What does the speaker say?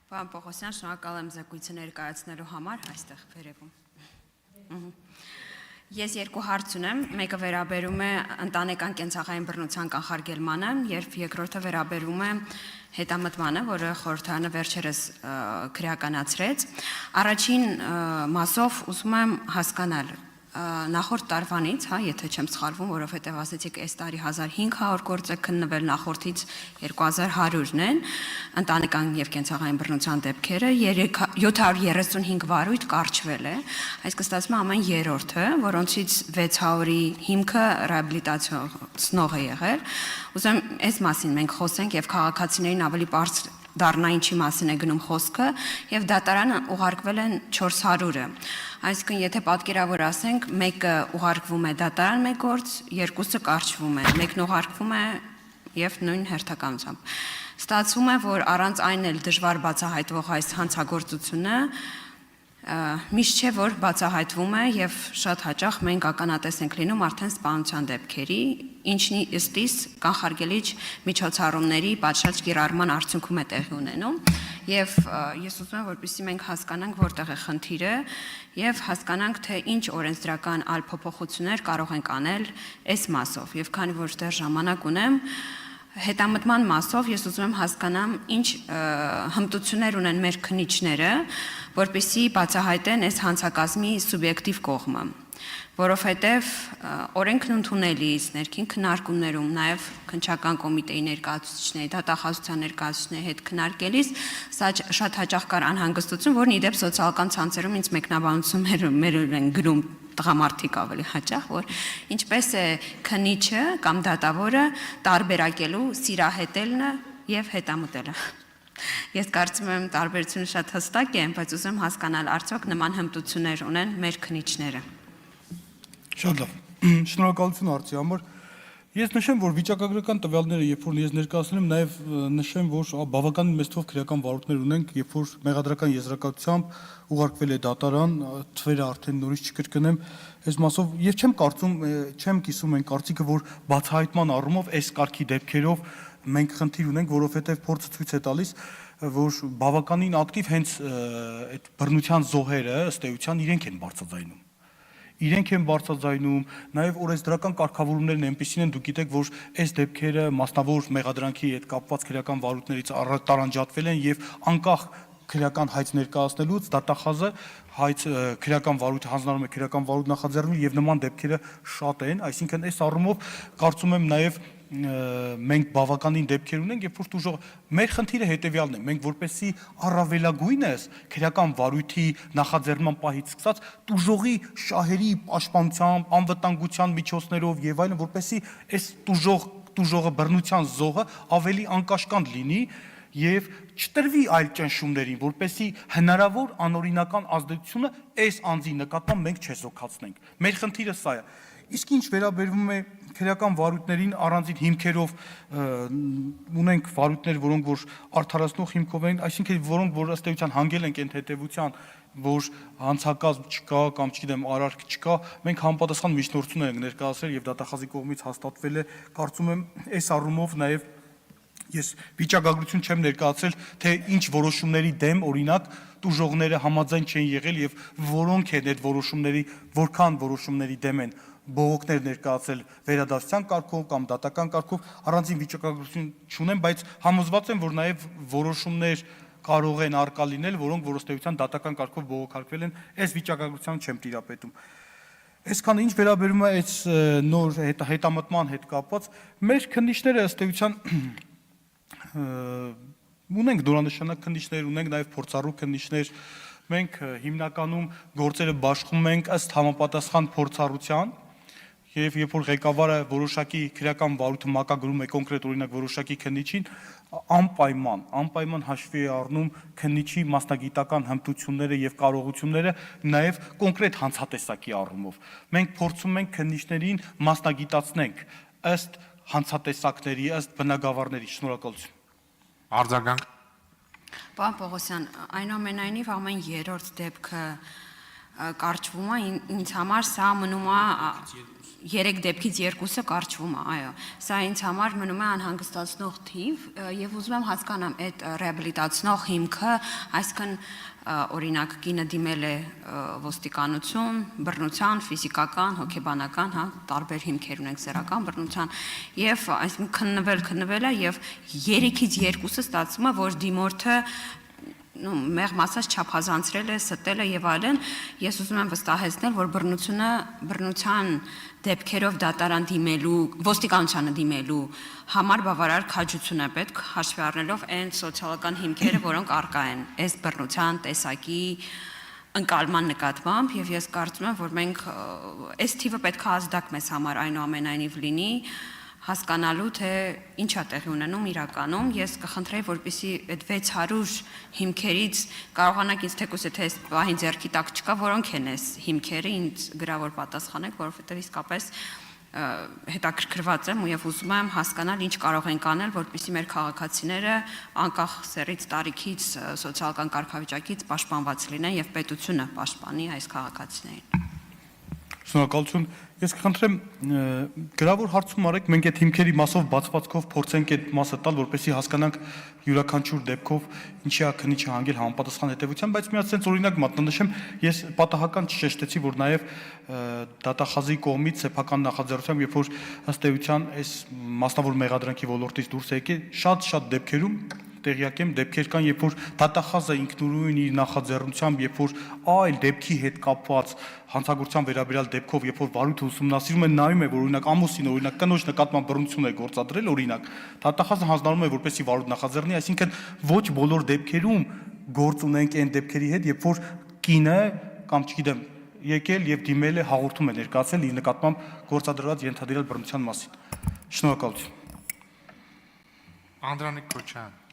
Պարոն Պողոսյան, շնորհակալ եմ զեկույցը ներկայացնելու համար այստեղ վերևում։ Ես երկու հարց ունեմ, մեկը վերաբերում է ընտանեկան կենցաղային բռնության կանխարգելմանը, երբ երկրորդը վերաբերում է հետամտմանը, որը խորհրդարանը վերջերս քրեականացրեց։ Առաջին մասով ուզում եմ հասկանալ նախորդ տարվանից, եթե չեմ սխալվում, որովհետև ասեցիք այս տարի 1500 գործ է քննվել, նախորդից 2100-ն են ընտանեկան եւ կենցաղային բռնության դեպքերը, 735 վարույթ կարճվել է, այսինքն ստացվում է ամեն երրորդը, որոնցից 600-ի հիմքը ռեաբիլիտացիոնող է եղել։ Ուզում եմ այս մասին մենք խոսենք եւ քաղաքացիներին ավելի բարձր դառնա ինչի մասին է գնում խոսքը եւ դատարանը ուղարկվել են 400-ը։ Այսինքն եթե պատկերավոր ասենք, մեկը ուղարկվում է դատարան մեկ գործ, երկուսը կարճվում է, մեկն ուղարկվում է եւ նույն հերթականությամբ։ Ստացվում է, որ առանց այն էլ դժվար բացահայտվող այս հանցագործությունը միշտ չէ, որ բացահայտվում է եւ շատ հաճախ մենք ականատես ենք լինում արդեն սպանության դեպքերի, ինչն ըստիս կանխարգելիչ միջոցառումների պատշաճ կիրառման արդյունքում է տեղի ունենում եւ ես ուզում եմ, որպեսզի մենք հասկանանք որտեղ է խնդիրը եւ հասկանանք, թե ինչ օրենսդրական այլ փոփոխություններ կարող ենք անել այս մասով եւ քանի որ դեռ ժամանակ ունեմ հետամտման մասով ես ուզում եմ հասկանամ ինչ հմտություններ ունեն մեր քննիչները, որպեսզի բացահայտեն այս հանցակազմի սուբյեկտիվ կողմը, որովհետև օրենքն ընդունելիս, ներքին քննարկումներում, նաև քննչական կոմիտեի ներկայացուցիչների, դատախազության ներկայացուցիչների հետ քննարկելիս սա շատ հաճախ կար անհանգստություն, որն ի դեպ սոցիալական ցանցերում ինձ մեկնաբանություններ են գրում տղամարդիկ ավելի հաճախ, որ ինչպես է քննիչը կամ դատավորը տարբերակելու սիրահետելը եւ հետամտելը։ Ես կարծում եմ տարբերությունը շատ հստակ է, բայց ուզում եմ հասկանալ արդյոք նման հմտություններ ունեն մեր քննիչները։ Շատ լավ։ Շնորհակալություն հարցի համար։ Ես նշեմ, որ վիճակագրական տվյալները, երբ որ ես ներկայացնում եմ, նաև նշեմ, որ բավականին մեծ թվով քրեական վարույթներ ունենք, երբ որ մեղադրական եզրակացությամբ ուղարկվել է դատարան, թվերը արդեն նորից չկրկնեմ, այս մասով եւ չեմ կիսում այն կարծիքը, որ բացահայտման առումով այս կարգի դեպքերով մենք խնդիր ունենք, որովհետեւ փորձը ցույց է տալիս, որ բավականին ակտիվ հենց այդ բռնության զոհերը ըստ էության իրենք են բարձրաձայնում։ Իրենք են բարձրաձայնում, նաև օրենսդրական կարգավորումներն այնպիսին են, դուք գիտեք, որ այս դեպքերը մասնավոր մեղադրանքի հետ կապված քրեական վարույթներից տարանջատվել են եւ անկախ քրեական հայց ներկայացնելուց դատախազը հայց քրեական վարույթը հանձնարարում է քրեական վարույթ նախաձեռնելու եւ նման դեպքերը շատ են, այսինքն այս առումով կարծում եմ նաև մենք բավականին դեպքեր ունենք, երբ որ դժոխ մեր խնդիրը հետեւյալն է, մենք որպեսզի առավելագույնս քրեական վարույթի նախաձեռնման պահից սկսած դժողի շահերի պաշտպանությամբ, անվտանգության միջոցներով եւ այլն, որպեսզի այս դժողը բռնության զոհը ավելի անկաշկանդ լինի եւ չտրվի այլ ճնշումներին, որպեսզի հնարավոր անօրինական ազդեցությունը այս անձի նկատմամբ մենք չեզոքացնենք։ Մեր խնդիրը սա է։ Իսկ ինչ վերաբերվում է քրեական վարույթներին առանձին հիմքերով ունենք վարույթներ, որոնք որ արդարացնող հիմքով են, այսինքն որոնք որ ըստ էության հանգել են այն հետևության, որ հանցակազմ չկա կամ չգիտեմ արարք չկա, մենք համապատասխան միջնորդություն ենք ներկայացրել եւ դատախազի կողմից հաստատվել է, կարծում եմ այս առումով նաեւ ես վիճակագրություն չեմ ներկայացրել, թե ինչ որոշումների դեմ օրինակ դժողները համաձայն չեն եղել եւ որոնք են այդ որոշումների, որքան որոշումների դեմ են բողոքներ ներկայացել վերադասության կարգով կամ դատական կարգով, առանձին վիճակագրություն չունեմ, բայց համոզված եմ, որ նաեւ որոշումներ կարող են արկա լինել, որոնք ըստ էության դատական կարգով բողոքարկվել են, այս վիճակագրության չեմ տիրապետում։ Այսքանը ինչ վերաբերում է այս նոր հետամտման հետ կապված, մեր քննիչները ըստ էության ունենք դորանշանակ քննիչներ, ունենք նաև փորձառու քննիչներ, մենք հիմնականում գործերը բաշխում ենք ըստ համապատասխան փորձառության եւ երբ որ ղեկավարը որոշակի քրեական վարույթը մակագրում է կոնկրետ օրինակ որոշակի քննիչին, անպայման հաշվի է առնում քննիչի մասնագիտական հմտությունները եւ կարողությունները նաեւ կոնկրետ հանցատեսակի առումով։ Մենք փորձում ենք քննիչներին մասնագիտացնենք ըստ հանցատեսակների, ըստ բնագավառների։ Շնորհակալություն։ Արձագանք։ Պարոն Պողոսյան, այնուամենայնիվ ամեն երրորդ դեպքը կարճվում է, ինձ համար սա մնում է 3 դեպքից 2-ը կարճվում է, այո։ Սա ինձ համար մնում է անհանգստացնող թիվ եւ ուզում եմ հասկանամ այդ ռեաբիլիտացնող հիմքը, այսինքն օրինակ կինը դիմել է ոստիկանություն, բռնության, ֆիզիկական, հոգեբանական, հա, տարբեր հիմքեր ունենք սեռական բռնության եւ այսինքն քննվել է եւ 3-ից 2-ը ստացվում է, որ դիմորդը մեղմ ասած չափազանցրել է, ստել է եւ այլն, ես ուզում եմ վստահեցնել, որ բռնության դեպքերով դատարան դիմելու, ոստիկանությանը դիմելու համար բավարար քաջություն է պետք, հաշվի առնելով այն սոցիալական հիմքերը, որոնք առկա են այս բռնության տեսակի ընկալման նկատմամբ եւ ես կարծում եմ, որ մենք այս թիվը պետք է ազդակ մեզ համար այնուամենայնիվ լինի հասկանալու թե ինչա տեղի ունենում իրականում ես կխնդրեի որպեսզի այդ 600 հիմքերից կարողանաք ինձ թեկուզ եթե այս պահին ձեռքի տակ չկա որոնք են այս հիմքերը ինձ գրավոր պատասխանեք որովհետև իսկապես հետաքրքրված եմ ու եւ ուզում եմ հասկանալ ինչ կարող ենք անել որպեսզի մեր քաղաքացիները անկախ սեռից տարիքից սոցիալական կարգավիճակից պաշտպանված լինեն եւ պետությունը պաշտպանի այս քաղաքացիներին Շնորհակալություն Ես կխնդրեմ գրավոր հարցում արեք, մենք այդ հիմքերի մասով բացվածքով փորձենք այդ մասը տալ, որպեսզի հասկանանք յուրաքանչյուր դեպքով ինչի է քնիչը հանգել համապատասխան հետևության, բայց մի հատ sense օրինակ մատնանշեմ, ես պատահական չշեշտեցի, որ նաև դատախազի կողմից սեփական նախաձեռնությամբ, երբ որ ըստ էության այս մասնավոր մեղադրանքի ոլորտից դուրս է եկել, շատ դեպքերում տեղյակ եմ դեպքեր կան, երբ որ դատախազը ինքնուրույն իր նախաձեռնությամբ, երբ որ այլ դեպքի հետ կապված հանցագործության վերաբերյալ դեպքով, երբ որ վարույթը ուսումնասիրում են, նայում է, որ օրինակ ամուսինը, օրինակ կնոջ նկատմամբ բռնություն է գործադրել, օրինակ, դատախազը հանձնարարում է, որպեսզի վարույթ նախաձեռնի, այսինքն ոչ բոլոր դեպքերում գործ ունենք այն դեպքերի հետ, երբ որ կինը կամ չգիտեմ, եկել եւ դիմել է հաղորդում է ներկայացել իր նկատմամբ գործադրված ենթադրյալ բռնության մասին։ Շնորհակալություն։ Անդրանիկ Քոչյան